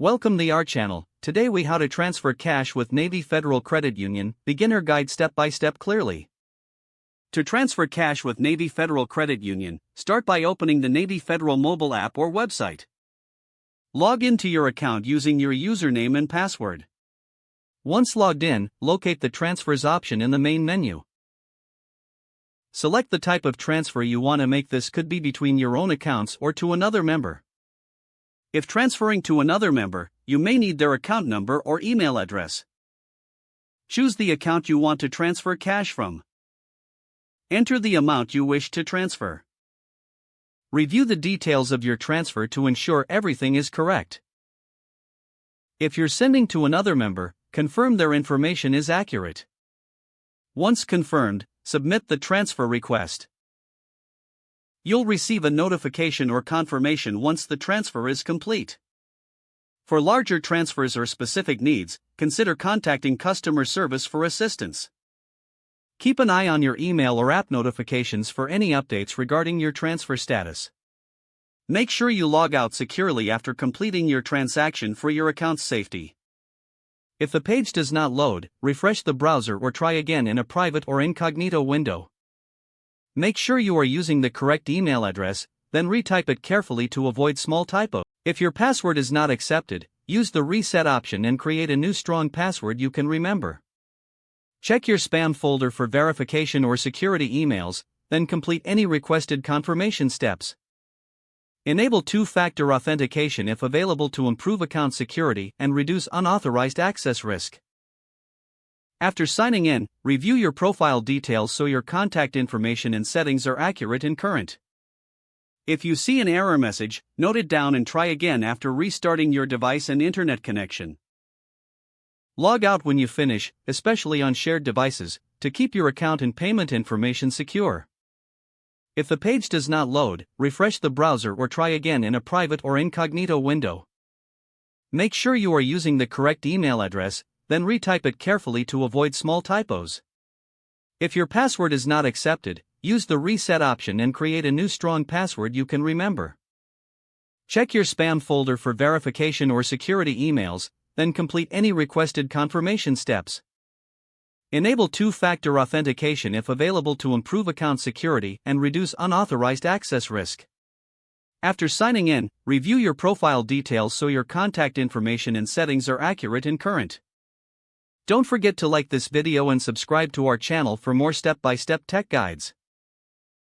Welcome to our channel. Today we how to transfer cash with Navy Federal Credit Union, beginner guide step by step clearly. To transfer cash with Navy Federal Credit Union, start by opening the Navy Federal mobile app or website. Log into your account using your username and password. Once logged in, locate the Transfers option in the main menu. Select the type of transfer you want to make. This could be between your own accounts or to another member. If transferring to another member, you may need their account number or email address. Choose the account you want to transfer cash from. Enter the amount you wish to transfer. Review the details of your transfer to ensure everything is correct. If you're sending to another member, confirm their information is accurate. Once confirmed, submit the transfer request. You'll receive a notification or confirmation once the transfer is complete. For larger transfers or specific needs, consider contacting customer service for assistance. Keep an eye on your email or app notifications for any updates regarding your transfer status. Make sure you log out securely after completing your transaction for your account's safety. If the page does not load, refresh the browser or try again in a private or incognito window. Make sure you are using the correct email address, then retype it carefully to avoid small typos. If your password is not accepted, use the reset option and create a new strong password you can remember. Check your spam folder for verification or security emails, then complete any requested confirmation steps. Enable two-factor authentication if available to improve account security and reduce unauthorized access risk. After signing in, review your profile details so your contact information and settings are accurate and current. If you see an error message, note it down and try again after restarting your device and internet connection. Log out when you finish, especially on shared devices, to keep your account and payment information secure. If the page does not load, refresh the browser or try again in a private or incognito window. Make sure you are using the correct email address, then retype it carefully to avoid small typos. If your password is not accepted, use the reset option and create a new strong password you can remember. Check your spam folder for verification or security emails, then complete any requested confirmation steps. Enable two-factor authentication if available to improve account security and reduce unauthorized access risk. After signing in, review your profile details so your contact information and settings are accurate and current. Don't forget to like this video and subscribe to our channel for more step-by-step tech guides.